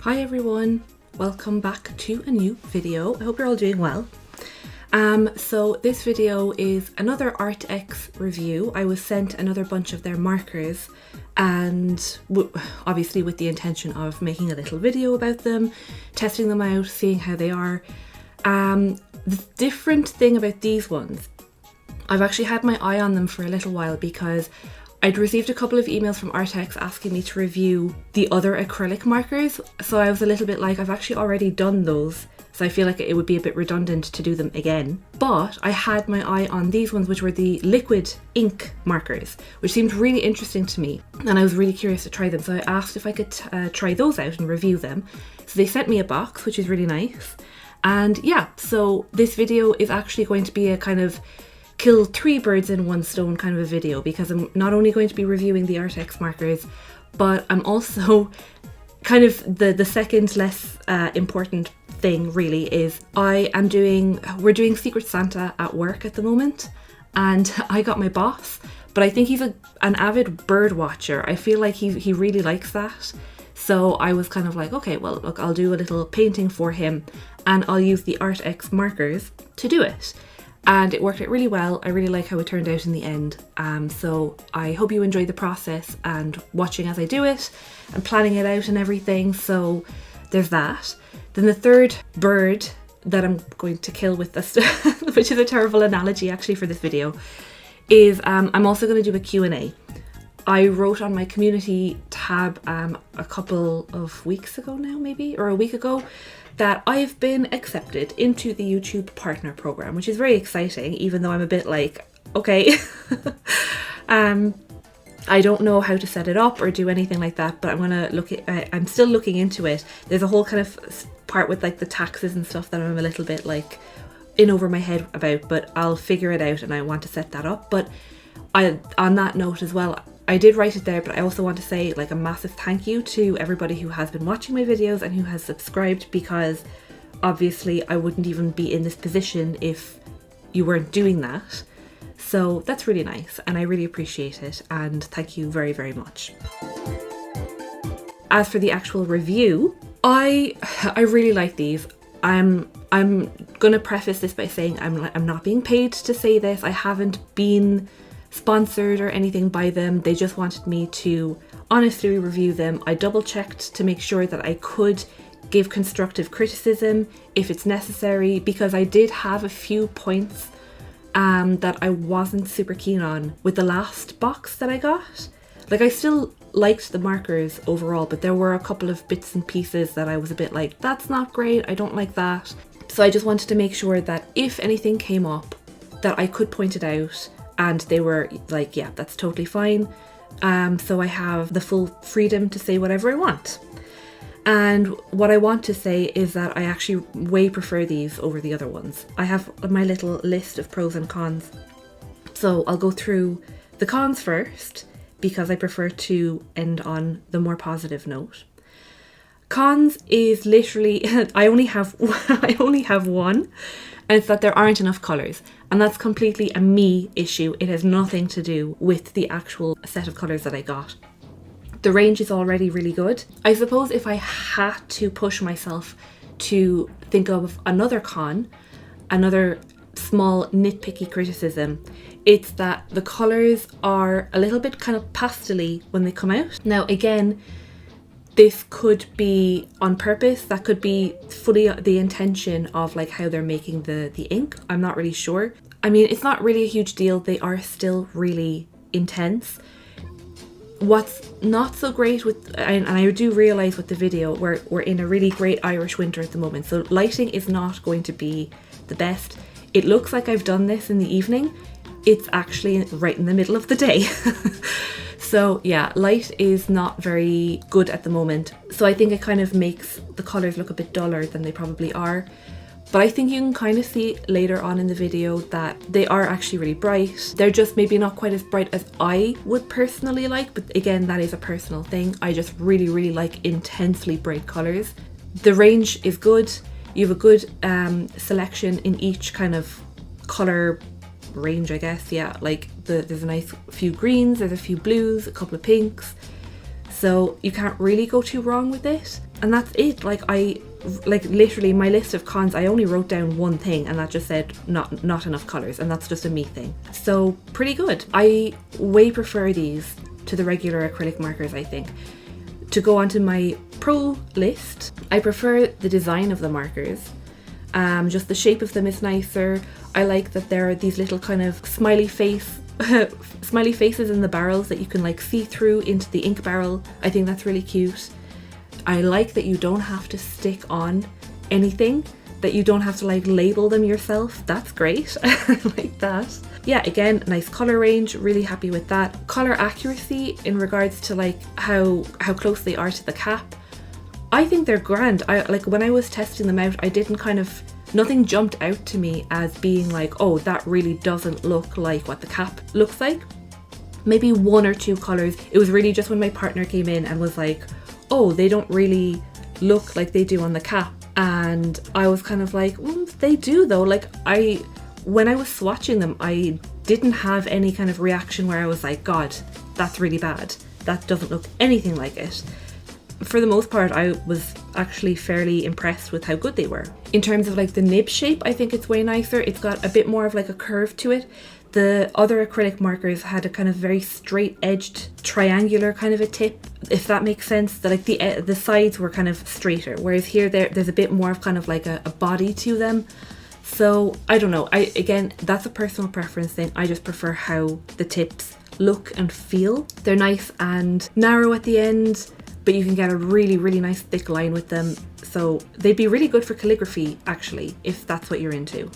Hi everyone, welcome back to a new video. I hope you're all doing well. So this video is another Arrtx review. I was sent another bunch of their markers and obviously with the intention of making a little video about them, testing them out, seeing how they are. The different thing about these ones, I've actually had my eye on them for a little while because I'd received a couple of emails from Arrtx asking me to review the other acrylic markers, so I was a little bit like, I've actually already done those, so I feel like it would be a bit redundant to do them again. But I had my eye on these ones, which were the liquid ink markers, which seemed really interesting to me, and I was really curious to try them, so I asked if I could try those out and review them. So they sent me a box, which is really nice. And yeah, so this video is actually going to be a kind of kill three birds in one stone kind of a video, because I'm not only going to be reviewing the Arrtx markers, but I'm also kind of the second less important thing really is we're doing Secret Santa at work at the moment, and I got my boss, but I think he's an avid bird watcher. I feel like he really likes that. So I was kind of like, okay, well look, I'll do a little painting for him and I'll use the Arrtx markers to do it. And it worked out really well. I really like how it turned out in the end. So I hope you enjoy the process and watching as I do it and planning it out and everything. So there's that. Then the third bird that I'm going to kill with this, which is a terrible analogy actually for this video, is I'm also going to do a Q&A. I wrote on my community tab a couple of weeks ago now, maybe, or a week ago, that I've been accepted into the YouTube partner program, which is very exciting, even though I'm a bit like, okay. I don't know how to set it up or do anything like that, but I'm still looking into it. There's a whole kind of part with like the taxes and stuff that I'm a little bit like in over my head about, but I'll figure it out and I want to set that up. But on that note as well, I did write it there, but I also want to say like a massive thank you to everybody who has been watching my videos and who has subscribed, because obviously I wouldn't even be in this position if you weren't doing that. So that's really nice and I really appreciate it, and thank you very, very much. As for the actual review, I really like these. I'm gonna preface this by saying I'm not being paid to say this. I haven't been sponsored or anything by them. They just wanted me to honestly review them. I double checked to make sure that I could give constructive criticism if it's necessary, because I did have a few points that I wasn't super keen on with the last box that I got. Like, I still liked the markers overall, but there were a couple of bits and pieces that I was a bit like, that's not great, I don't like that. So I just wanted to make sure that if anything came up that I could point it out, and they were like, yeah, that's totally fine. So I have the full freedom to say whatever I want. And what I want to say is that I actually way prefer these over the other ones. I have my little list of pros and cons. So I'll go through the cons first, because I prefer to end on the more positive note. Cons is literally, I only have one, and it's that there aren't enough colours. And that's completely a me issue. It has nothing to do with the actual set of colours that I got. The range is already really good. I suppose if I had to push myself to think of another con, another small nitpicky criticism, it's that the colours are a little bit kind of pastel-y when they come out. Now again, this could be on purpose, that could be fully the intention of like how they're making the ink. I'm not really sure. I mean, it's not really a huge deal. They are still really intense. What's not so great with, and I do realise with the video, we're in a really great Irish winter at the moment, so lighting is not going to be the best. It looks like I've done this in the evening. It's actually right in the middle of the day. So yeah, light is not very good at the moment. So I think it kind of makes the colours look a bit duller than they probably are. But I think you can kind of see later on in the video that they are actually really bright. They're just maybe not quite as bright as I would personally like, but again, that is a personal thing. I just really, really like intensely bright colours. The range is good. You have a good selection in each kind of colour range, I guess. Yeah, like there's a nice few greens, there's a few blues, a couple of pinks, so you can't really go too wrong with it. And that's it. Like literally my list of cons, I only wrote down one thing, and that just said not enough colors, and that's just a me thing. So pretty good. I way prefer these to the regular acrylic markers, I think. To go onto my pro list, I prefer the design of the markers. Just the shape of them is nicer. I like that there are these little kind of smiley faces in the barrels that you can like see through into the ink barrel. I think that's really cute. I like that you don't have to stick on anything, that you don't have to like label them yourself. That's great. I like that. Yeah, again, nice color range, really happy with that. Color accuracy in regards to like how close they are to the cap. I think they're grand. I like when I was testing them out, I didn't nothing jumped out to me as being like, oh, that really doesn't look like what the cap looks like. Maybe one or two colors. It was really just when my partner came in and was like, oh, they don't really look like they do on the cap. And I was kind of like, they do though. Like when I was swatching them, I didn't have any kind of reaction where I was like, God, that's really bad. That doesn't look anything like it. For the most part, I was actually fairly impressed with how good they were. In terms of like the nib shape, I think it's way nicer. It's got a bit more of like a curve to it. The other acrylic markers had a kind of very straight edged triangular kind of a tip, if that makes sense. Like the sides were kind of straighter, whereas here there's a bit more of kind of like a body to them. So I don't know. Again, that's a personal preference thing. I just prefer how the tips look and feel. They're nice and narrow at the end, but you can get a really, really nice thick line with them. So they'd be really good for calligraphy, actually, if that's what you're into.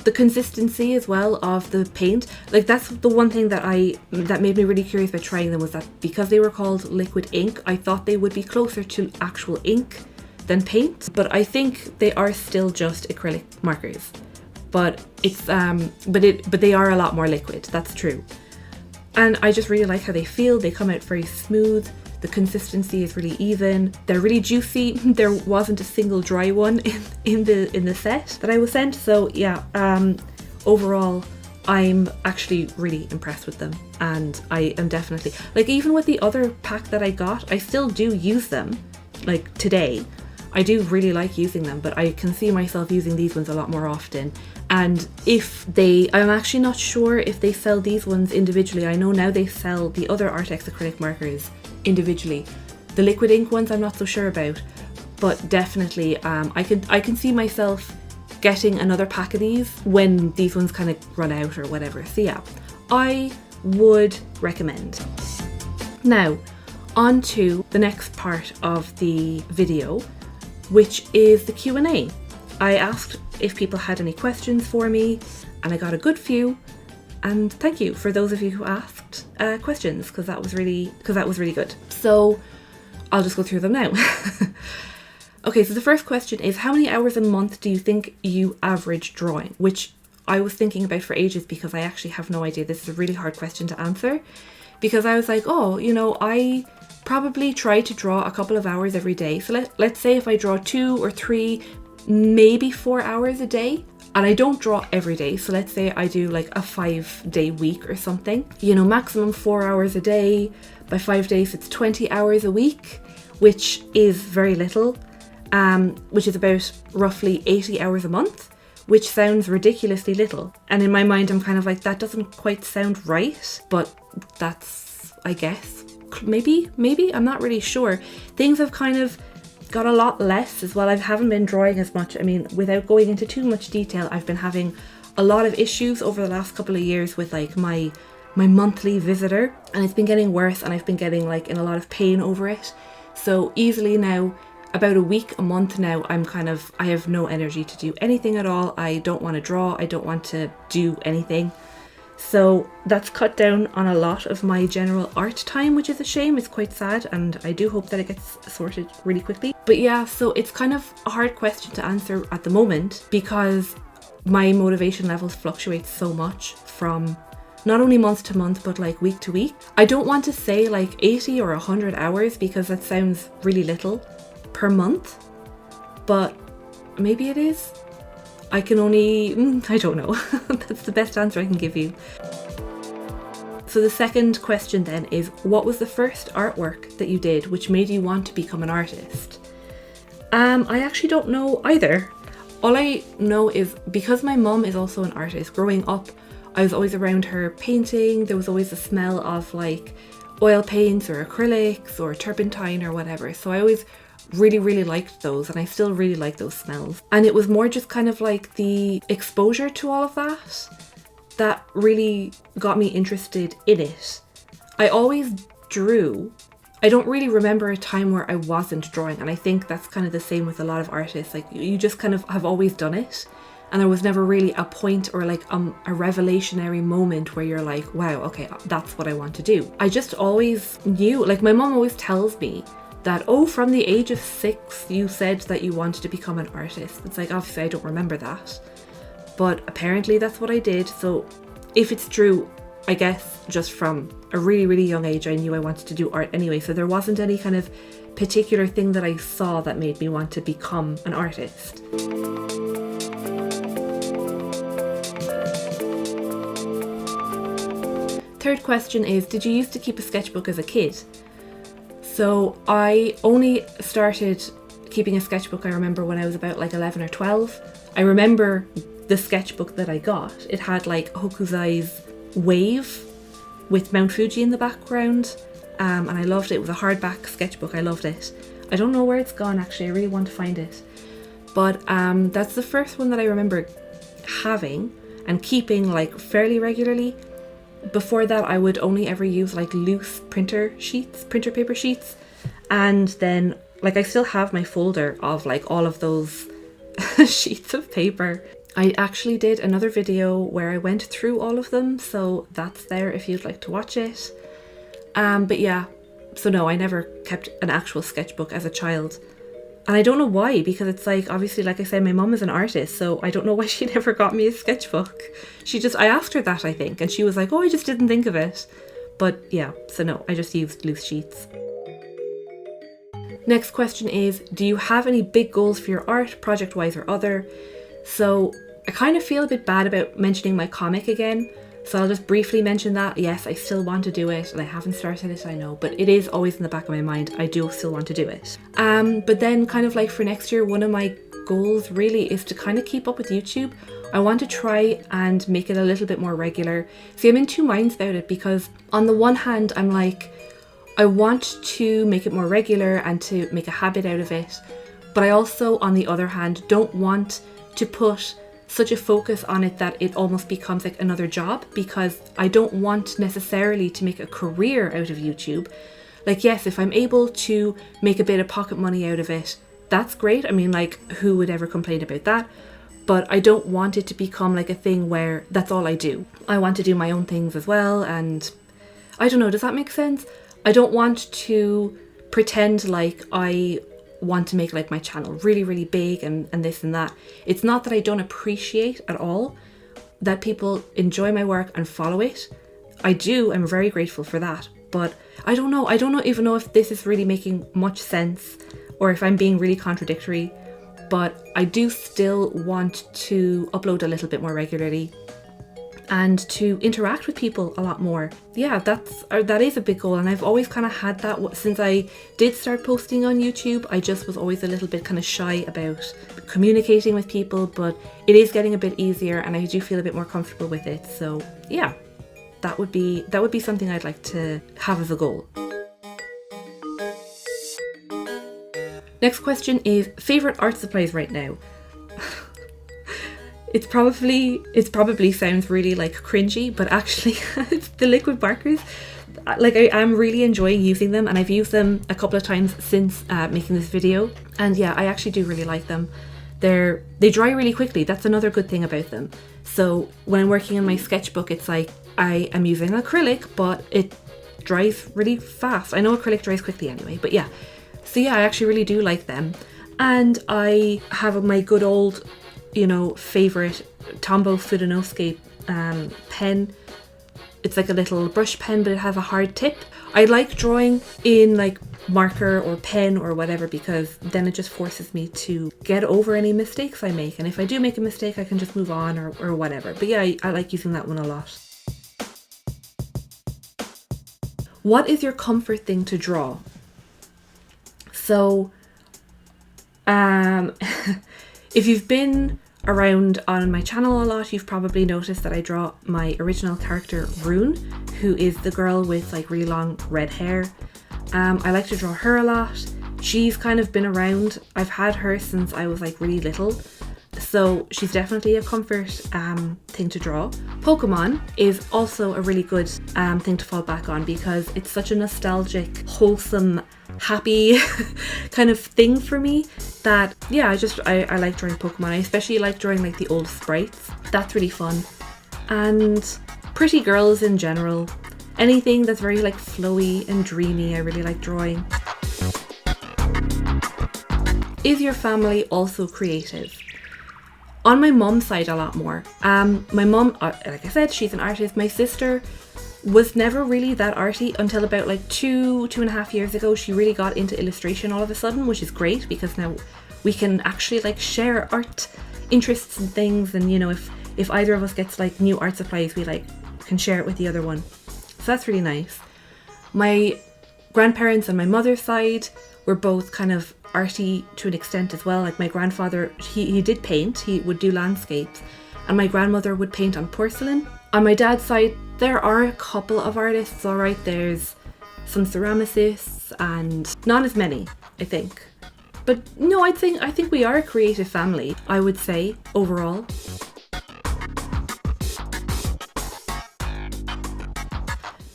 The consistency as well of the paint, like that's the one thing that made me really curious about trying them, was that because they were called liquid ink, I thought they would be closer to actual ink than paint, but I think they are still just acrylic markers. But it's but they are a lot more liquid, that's true. And I just really like how they feel. They come out very smooth. The consistency is really even. They're really juicy. There wasn't a single dry one in the set that I was sent. So yeah, overall, I'm actually really impressed with them, and I am definitely, like, even with the other pack that I got, I still do use them. Like today, I do really like using them, but I can see myself using these ones a lot more often. And I'm actually not sure if they sell these ones individually. I know now they sell the other Arrtx acrylic markers individually. The liquid ink ones I'm not so sure about, but definitely I can see myself getting another pack of these when these ones kind of run out or whatever. So yeah, I would recommend. Now on to the next part of the video, which is the Q&A. I asked if people had any questions for me, and I got a good few. And thank you for those of you who asked questions, because that was really good. So I'll just go through them now. Okay, so the first question is, how many hours a month do you think you average drawing? Which I was thinking about for ages, because I actually have no idea. This is a really hard question to answer, because I was like, oh, you know, I probably try to draw a couple of hours every day. So let's say if I draw 2 or 3, maybe 4 hours a day. And I don't draw every day, so let's say I do like a 5-day week or something. You know, maximum 4 hours a day. By 5 days, it's 20 hours a week, which is very little, which is about roughly 80 hours a month, which sounds ridiculously little. And in my mind, I'm kind of like, that doesn't quite sound right, but that's, I guess, maybe, I'm not really sure. Things have kind of got a lot less as well. I haven't been drawing as much. I mean, without going into too much detail, I've been having a lot of issues over the last couple of years with like my monthly visitor, and it's been getting worse, and I've been getting like in a lot of pain over it. So easily now, about a month now, I have no energy to do anything at all. I don't want to draw. I don't want to do anything. So that's cut down on a lot of my general art time, which is a shame. It's quite sad, and I do hope that it gets sorted really quickly. But yeah, so it's kind of a hard question to answer at the moment, because my motivation levels fluctuate so much from not only month to month, but like week to week. I don't want to say like 80 or 100 hours, because that sounds really little per month, but maybe it is. I can only, I don't know. That's the best answer I can give you. So the second question then is, what was the first artwork that you did which made you want to become an artist? I actually don't know either. All I know is because my mum is also an artist, growing up, I was always around her painting. There was always the smell of like oil paints or acrylics or turpentine or whatever. So I always really, really liked those, and I still really like those smells. And it was more just kind of like the exposure to all of that really got me interested in it. I always drew. I don't really remember a time where I wasn't drawing, and I think that's kind of the same with a lot of artists. Like you just kind of have always done it, and there was never really a point or like a revelationary moment where you're like, wow, okay, that's what I want to do. I just always knew, like my mom always tells me that, oh, from the age of 6 you said that you wanted to become an artist. It's like, obviously I don't remember that, but apparently that's what I did. So if it's true, I guess just from a really, really young age I knew I wanted to do art anyway, so there wasn't any kind of particular thing that I saw that made me want to become an artist. Third question is, did you used to keep a sketchbook as a kid? So I only started keeping a sketchbook, I remember, when I was about like 11 or 12. I remember the sketchbook that I got. It had like Hokusai's Wave with Mount Fuji in the background, and I loved it. It was a hardback sketchbook. I loved it. I don't know where it's gone actually. I really want to find it. But that's the first one that I remember having and keeping like fairly regularly. Before that, I would only ever use like loose printer paper sheets, and then like I still have my folder of like all of those sheets of paper. I actually did another video where I went through all of them, so that's there if you'd like to watch it. But yeah, so no, I never kept an actual sketchbook as a child. And I don't know why, because it's like, obviously, like I said, my mum is an artist, so I don't know why she never got me a sketchbook. I asked her that, I think, and she was like, oh, I just didn't think of it. But yeah, so no, I just used loose sheets. Next question is, do you have any big goals for your art, project-wise or other? So I kind of feel a bit bad about mentioning my comic again, so I'll just briefly mention that. Yes, I still want to do it, and I haven't started it, I know, but it is always in the back of my mind. I do still want to do it. But then kind of like for next year, one of my goals really is to kind of keep up with YouTube. I want to try and make it a little bit more regular. See, I'm in two minds about it, because on the one hand, I'm like, I want to make it more regular and to make a habit out of it, but I also, on the other hand, don't want to put such a focus on it that it almost becomes like another job, because I don't want necessarily to make a career out of YouTube. Like, yes, if I'm able to make a bit of pocket money out of it, that's great. I mean, like, who would ever complain about that? But I don't want it to become like a thing where that's all I do. I want to do my own things as well, and I don't know, does that make sense? I don't want to pretend like I want to make like my channel really, really big and this and that. It's not that I don't appreciate at all that people enjoy my work and follow it. I do, I'm very grateful for that, but I don't know even know if this is really making much sense or if I'm being really contradictory, but I do still want to upload a little bit more regularly and to interact with people a lot more. Yeah, that is a big goal, and I've always kind of had that since I did start posting on YouTube. I just was always a little bit kind of shy about communicating with people, but it is getting a bit easier and I do feel a bit more comfortable with it. So yeah, that would be something I'd like to have as a goal. Next question is, favorite art supplies right now? It probably sounds really like cringy, but actually it's the liquid markers. Like, I am really enjoying using them, and I've used them a couple of times since making this video, and yeah, I actually do really like them. They dry really quickly. That's another good thing about them. So when I'm working on my sketchbook, it's like I am using acrylic, but it dries really fast. I know acrylic dries quickly anyway, but yeah. So yeah, I actually really do like them. And I have my good old, favorite Tombow Fudenosuke pen. It's like a little brush pen, but it has a hard tip. I like drawing in like marker or pen or whatever, because then it just forces me to get over any mistakes I make. And if I do make a mistake, I can just move on or whatever. But yeah, I like using that one a lot. What is your comfort thing to draw? So Um, if you've been around on my channel a lot, you've probably noticed that I draw my original character Rune, who is the girl with like really long red hair. I like to draw her a lot. She's kind of been around. I've had her since I was like really little, so she's definitely a comfort thing to draw. Pokemon is also a really good thing to fall back on because it's such a nostalgic, wholesome, happy kind of thing for me that yeah, I like drawing Pokemon. I especially like drawing like the old sprites. That's really fun. And pretty girls in general. Anything that's very like flowy and dreamy, I really like drawing. Is your family also creative? On my mum's side, a lot more. My mum, like I said, she's an artist. My sister was never really that arty until about like 2.5 years ago. She really got into illustration all of a sudden, which is great because now we can actually like share art interests and things. And you know, if either of us gets like new art supplies, we like can share it with the other one. So that's really nice. My grandparents on my mother's side were both kind of arty to an extent as well. Like my grandfather, he did paint, he would do landscapes, and my grandmother would paint on porcelain. On my dad's side, there are a couple of artists, alright, there's some ceramicists and not as many, I think. But no, I think we are a creative family, I would say, overall.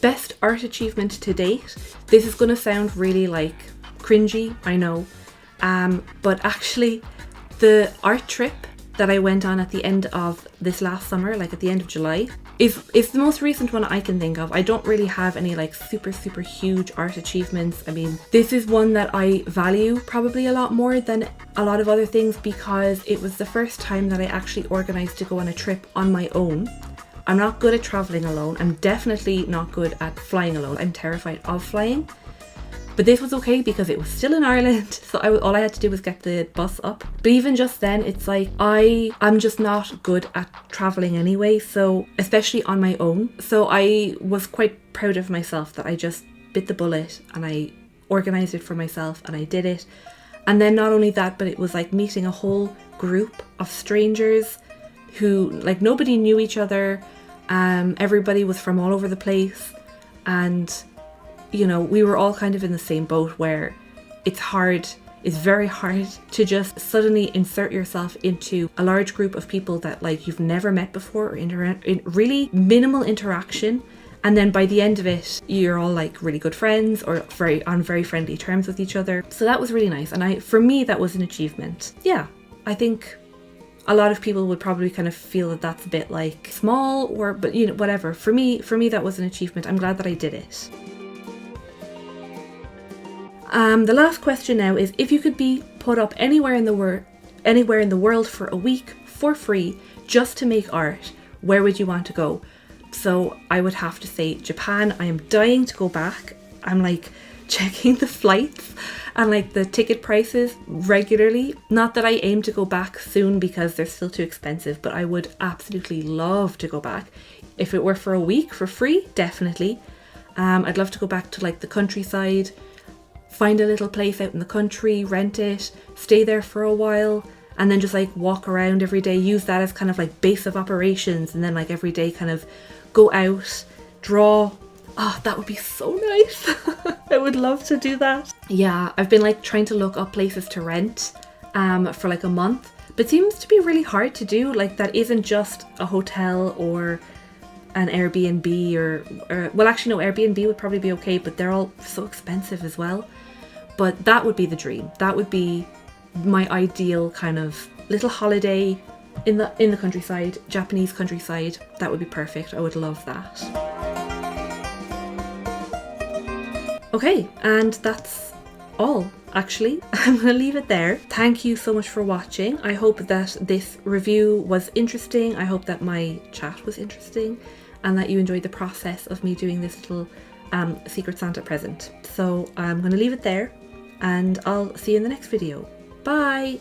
Best art achievement to date. This is going to sound really like cringy, I know, but actually the art trip that I went on at the end of this last summer, like at the end of July, is the most recent one I can think of. I don't really have any like super huge art achievements. I mean, this is one that I value probably a lot more than a lot of other things because it was the first time that I actually organized to go on a trip on my own. I'm not good at traveling alone. I'm definitely not good at flying alone. I'm terrified of flying. But this was okay because it was still in Ireland, so all I had to do was get the bus up. But even just then, it's like I'm just not good at traveling anyway, so especially on my own. So I was quite proud of myself that I just bit the bullet and I organized it for myself and I did it. And then not only that, but it was like meeting a whole group of strangers who like nobody knew each other. Everybody was from all over the place, and you know, we were all kind of in the same boat where it's very hard to just suddenly insert yourself into a large group of people that like you've never met before or in really minimal interaction, and then by the end of it you're all like really good friends or on very friendly terms with each other. So that was really nice, and for me that was an achievement. Yeah, I think a lot of people would probably kind of feel that that's a bit like small, but you know, whatever. For me that was an achievement. I'm glad that I did it. The last question now is, if you could be put up anywhere in the world for a week for free just to make art, where would you want to go? So I would have to say Japan. I am dying to go back. I'm like checking the flights and like the ticket prices regularly. Not that I aim to go back soon because they're still too expensive, but I would absolutely love to go back. If it were for a week for free, definitely. I'd love to go back to like the countryside, find a little place out in the country, rent it, stay there for a while, and then just like walk around every day, use that as kind of like base of operations, and then like every day kind of go out, draw. Oh, that would be so nice. I would love to do that. Yeah, I've been like trying to look up places to rent for like a month, but it seems to be really hard to do. Like that isn't just a hotel or an Airbnb or well, actually no, Airbnb would probably be okay, but they're all so expensive as well. But that would be the dream. That would be my ideal kind of little holiday in the countryside, Japanese countryside. That would be perfect. I would love that. Okay, and that's all, actually. I'm going to leave it there. Thank you so much for watching. I hope that this review was interesting. I hope that my chat was interesting and that you enjoyed the process of me doing this little Secret Santa present. So I'm going to leave it there and I'll see you in the next video. Bye!